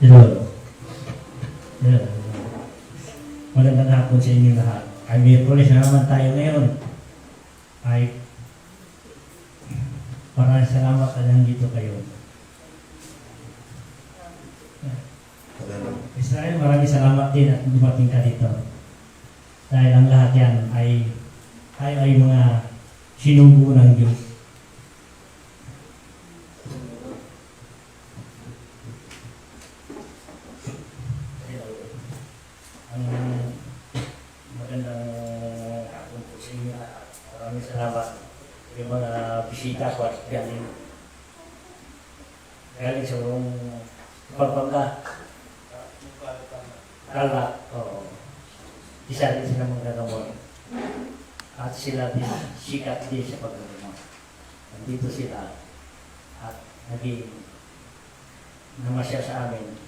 Hello. Hello. Magandang hapon sa inyo lahat. Ay Miyerkules na naman tayo ngayon. Ay maraming salamat na nandito kayo. Israel, maraming salamat din at dumating ka dito. Dahil ang lahat yan ay tayo ay mga sinugo ng Diyos. Ang magandang hapon po sa inyo. Maraming salamat. Yung mga bisita ko at galing sa Pampanga. Kala, oo. Isa din sila mga gagamot. At sila din, sikat din sa paggagamot. Nandito sila at naging namasya sa amin.